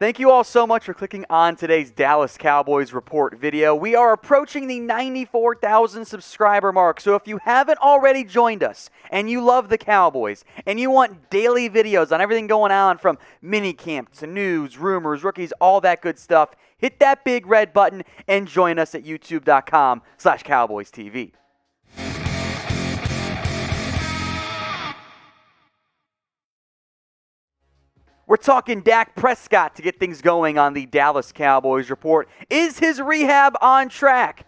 Thank you all so much for clicking on today's Dallas Cowboys Report video. We are approaching the 94,000 subscriber mark, so if you haven't already joined us and you love the Cowboys and you want daily videos on everything going on from minicamp to news, rumors, rookies, all that good stuff, hit that big red button and join us at youtube.com/CowboysTV. We're talking Dak Prescott to get things going on the Dallas Cowboys Report. Is his rehab on track?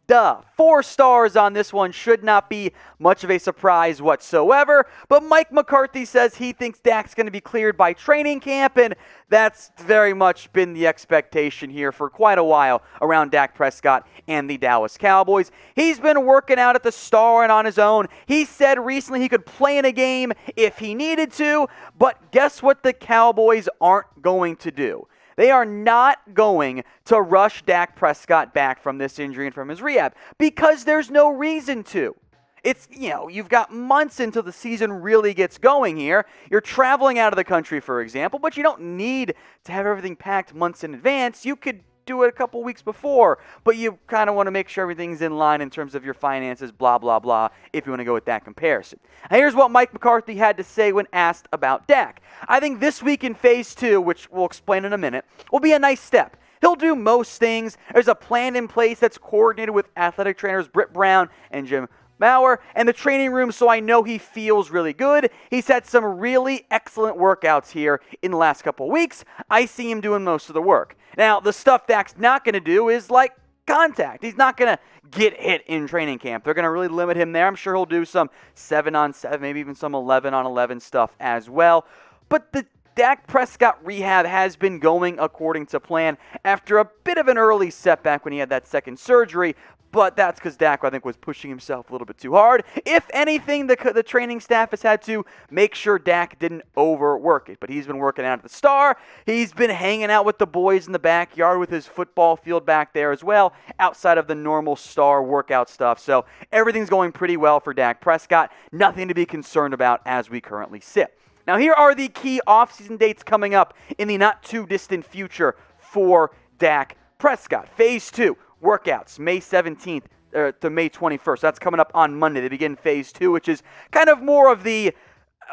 Duh. 4 stars on this one. Should not be much of a surprise whatsoever. But Mike McCarthy says he thinks Dak's going to be cleared by training camp, and that's very much been the expectation here for quite a while around Dak Prescott and the Dallas Cowboys. He's been working out at the Star and on his own. He said recently he could play in a game if he needed to, but guess what the Cowboys aren't going to do? They are not going to rush Dak Prescott back from this injury and from his rehab because there's no reason to. It's, you've got months until the season really gets going here. You're traveling out of the country, for example, but you don't need to have everything packed months in advance. You could do it a couple weeks before, but you kind of want to make sure everything's in line in terms of your finances, blah, blah, blah, if you want to go with that comparison. Now, here's what Mike McCarthy had to say when asked about Dak. I think this week in Phase 2, which we'll explain in a minute, will be a nice step. He'll do most things. There's a plan in place that's coordinated with athletic trainers Britt Brown and Jim Maurer and the training room, so I know he feels really good. He's had some really excellent workouts here in the last couple of weeks. I see him doing most of the work. Now, the stuff Dak's not going to do is like contact. He's not going to get hit in training camp. They're going to really limit him there. I'm sure he'll do some 7-on-7, maybe even some 11-on-11 stuff as well. But the Dak Prescott rehab has been going according to plan after a bit of an early setback when he had that second surgery. But that's because Dak, I think, was pushing himself a little bit too hard. If anything, the training staff has had to make sure Dak didn't overwork it. But he's been working out at the Star. He's been hanging out with the boys in the backyard with his football field back there as well, outside of the normal Star workout stuff. So everything's going pretty well for Dak Prescott. Nothing to be concerned about as we currently sit. Now, here are the key offseason dates coming up in the not-too-distant future for Dak Prescott. Phase 2. Workouts, May 17th to May 21st. That's coming up on Monday. They begin Phase 2, which is kind of more of the,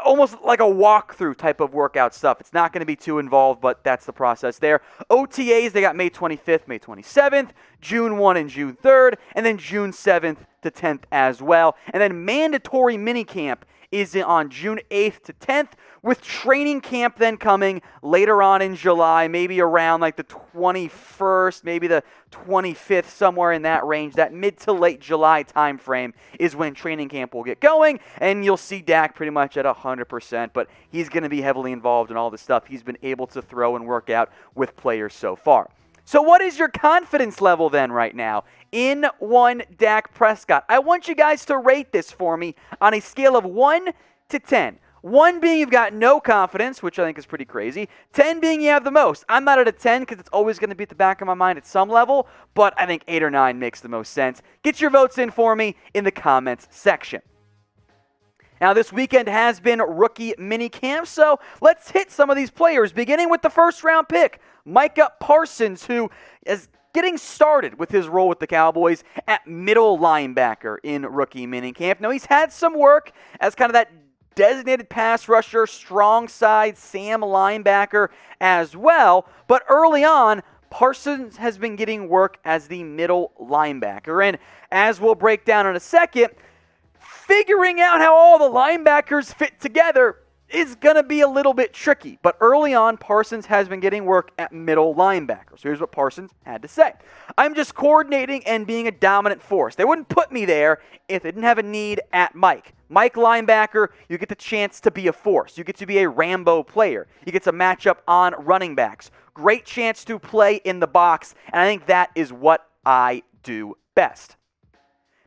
almost like a walkthrough type of workout stuff. It's not going to be too involved, but that's the process there. OTAs, they got May 25th, May 27th, June 1 and June 3rd, and then June 7th to 10th as well. And then mandatory minicamp is on June 8th to 10th, with training camp then coming later on in July, maybe around like the 21st, maybe the 25th, somewhere in that range. That mid to late July time frame is when training camp will get going, and you'll see Dak pretty much at 100%, but he's going to be heavily involved in all the stuff he's been able to throw and work out with players so far. So what is your confidence level then right now in one Dak Prescott? I want you guys to rate this for me on a scale of 1 to 10. 1 being you've got no confidence, which I think is pretty crazy. 10 being you have the most. I'm not at a 10 because it's always going to be at the back of my mind at some level, but I think 8 or 9 makes the most sense. Get your votes in for me in the comments section. Now, this weekend has been rookie minicamp, so let's hit some of these players, beginning with the first-round pick, Micah Parsons, who is getting started with his role with the Cowboys at middle linebacker in rookie minicamp. Now, he's had some work as kind of that designated pass rusher, strong side Sam linebacker as well, but early on, Parsons has been getting work as the middle linebacker, and as we'll break down in a second, figuring out how all the linebackers fit together is going to be a little bit tricky. But early on, Parsons has been getting work at middle linebacker. So here's what Parsons had to say. I'm just coordinating and being a dominant force. They wouldn't put me there if they didn't have a need at Mike. Mike linebacker, you get the chance to be a force. You get to be a Rambo player. You get to match up on running backs. Great chance to play in the box, and I think that is what I do best.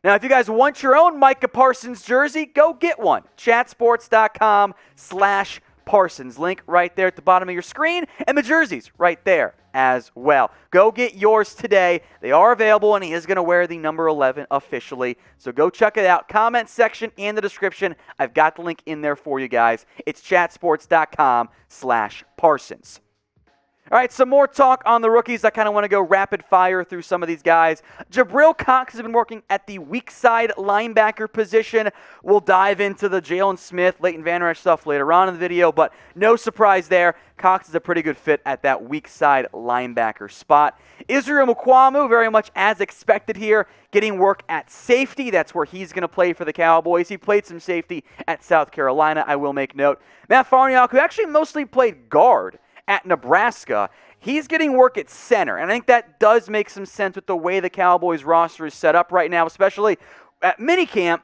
Now, if you guys want your own Micah Parsons jersey, go get one. Chatsports.com/Parsons. Link right there at the bottom of your screen, and the jerseys right there as well. Go get yours today. They are available, and he is going to wear the number 11 officially. So go check it out. Comment section and the description. I've got the link in there for you guys. It's chatsports.com/Parsons. All right, some more talk on the rookies. I kind of want to go rapid fire through some of these guys. Jabril Cox has been working at the weak side linebacker position. We'll dive into the Jaylon Smith, Leighton Vander Esch stuff later on in the video, but no surprise there. Cox is a pretty good fit at that weak side linebacker spot. Israel Mukuamu, very much as expected here, getting work at safety. That's where he's going to play for the Cowboys. He played some safety at South Carolina, I will make note. Matt Farniok, who actually mostly played guard at Nebraska, he's getting work at center. And I think that does make some sense with the way the Cowboys roster is set up right now, especially at minicamp.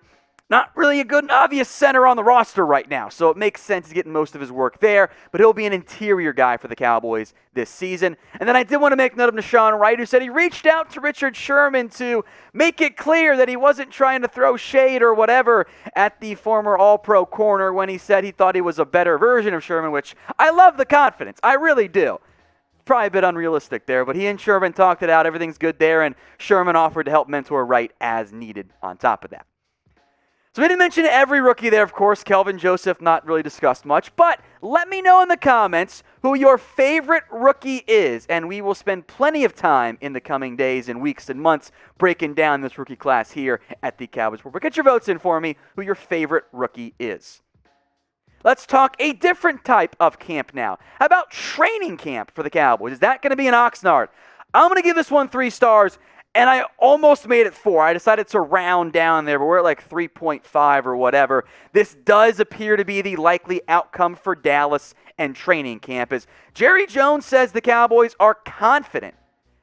Not really a good and obvious center on the roster right now, so it makes sense he's getting most of his work there, but he'll be an interior guy for the Cowboys this season. And then I did want to make note of Nahshon Wright, who said he reached out to Richard Sherman to make it clear that he wasn't trying to throw shade or whatever at the former All-Pro corner when he said he thought he was a better version of Sherman, which I love the confidence. I really do. Probably a bit unrealistic there, but he and Sherman talked it out. Everything's good there, and Sherman offered to help mentor Wright as needed on top of that. So we didn't mention every rookie there, of course. Kelvin Joseph, not really discussed much. But let me know in the comments who your favorite rookie is. And we will spend plenty of time in the coming days and weeks and months breaking down this rookie class here at the Cowboys Report. Get your votes in for me who your favorite rookie is. Let's talk a different type of camp now. How about training camp for the Cowboys? Is that going to be in Oxnard? I'm going to give this one 3 stars. And I almost made it 4. I decided to round down there, but we're at like 3.5 or whatever. This does appear to be the likely outcome for Dallas and training camp, as Jerry Jones says the Cowboys are confident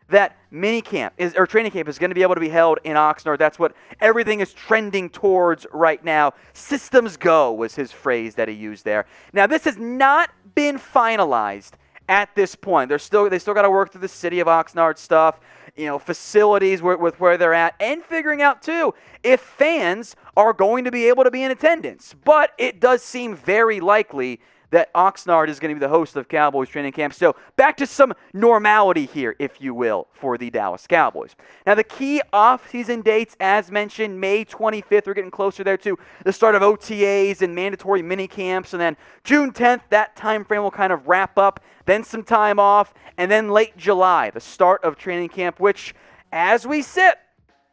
that training camp is going to be able to be held in Oxnard. That's what everything is trending towards right now. Systems go was his phrase that he used there. Now, this has not been finalized at this point. They still got to work through the city of Oxnard stuff, facilities with where they're at, and figuring out, too, if fans are going to be able to be in attendance. But it does seem very likely that Oxnard is going to be the host of Cowboys training camp. So back to some normality here, if you will, for the Dallas Cowboys. Now, the key off-season dates, as mentioned, May 25th. We're getting closer there to the start of OTAs and mandatory mini camps. And then June 10th, that time frame will kind of wrap up. Then some time off. And then late July, the start of training camp, which, as we sit,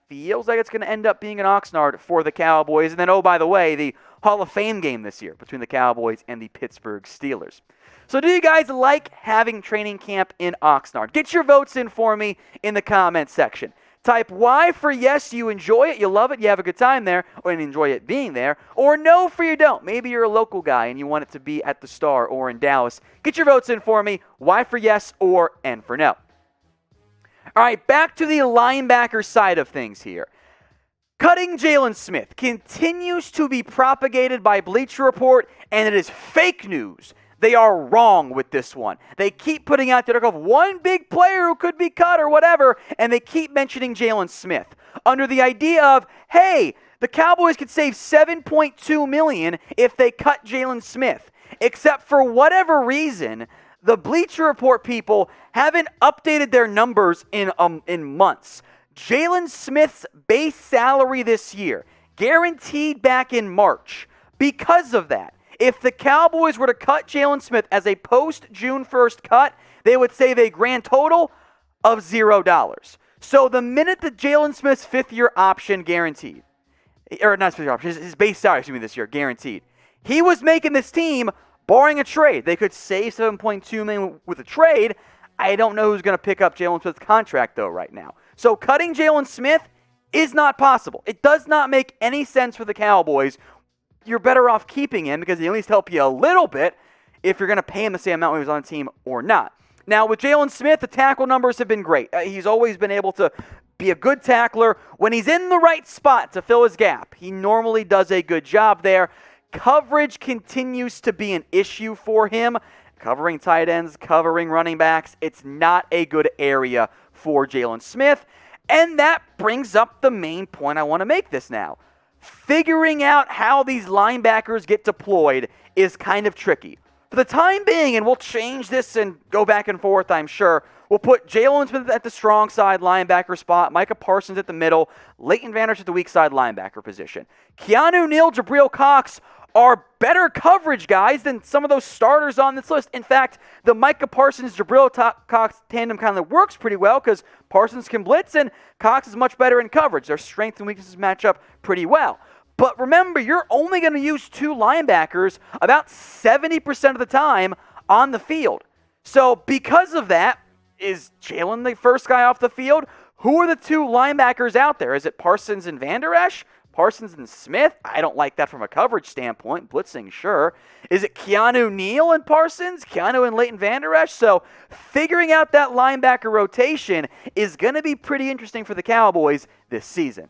feels like it's going to end up being an Oxnard for the Cowboys. And then, oh, by the way, the Hall of Fame game this year between the Cowboys and the Pittsburgh Steelers. So do you guys like having training camp in Oxnard? Get your votes in for me in the comments section. Type Y for yes, you enjoy it, you love it, you have a good time there, or you enjoy it being there, or no for you don't. Maybe you're a local guy and you want it to be at the Star or in Dallas. Get your votes in for me, Y for yes or N for no. All right, back to the linebacker side of things here. Cutting Jaylon Smith continues to be propagated by Bleacher Report, and it is fake news. They are wrong with this one. They keep putting out the article of one big player who could be cut or whatever, and they keep mentioning Jaylon Smith under the idea of, hey, the Cowboys could save $7.2 million if they cut Jaylon Smith. Except for whatever reason, the Bleacher Report people haven't updated their numbers in months. Jaylon Smith's base salary this year, guaranteed back in March. Because of that, if the Cowboys were to cut Jaylon Smith as a post-June 1st cut, they would save a grand total of $0. So the minute that Jaylon Smith's fifth-year option guaranteed, or not his fifth-year option, his base salary, this year, guaranteed, he was making this team, barring a trade. They could save $7.2 million with a trade. I don't know who's going to pick up Jaylon Smith's contract, though, right now. So cutting Jaylon Smith is not possible. It does not make any sense for the Cowboys. You're better off keeping him because he'll at least help you a little bit if you're going to pay him the same amount when he was on the team or not. Now, with Jaylon Smith, the tackle numbers have been great. He's always been able to be a good tackler. When he's in the right spot to fill his gap, he normally does a good job there. Coverage continues to be an issue for him. Covering tight ends, covering running backs. It's not a good area for Jaylon Smith. And that brings up the main point I want to make this now. Figuring out how these linebackers get deployed is kind of tricky. For the time being, and we'll change this and go back and forth, I'm sure, we'll put Jaylon Smith at the strong side linebacker spot, Micah Parsons at the middle, Leighton Vander Esch at the weak side linebacker position. Keanu Neal, Jabril Cox are better coverage guys than some of those starters on this list. In fact, the Micah Parsons, Jabril Cox tandem kind of works pretty well because Parsons can blitz and Cox is much better in coverage. Their strengths and weaknesses match up pretty well. But remember, you're only going to use 2 linebackers about 70% of the time on the field. So because of that, is Jaylon the first guy off the field? Who are the 2 linebackers out there? Is it Parsons and Van Der Esch? Parsons and Smith? I don't like that from a coverage standpoint. Blitzing, sure. Is it Keanu Neal and Parsons? Keanu and Leighton Van Der Esch? So figuring out that linebacker rotation is going to be pretty interesting for the Cowboys this season.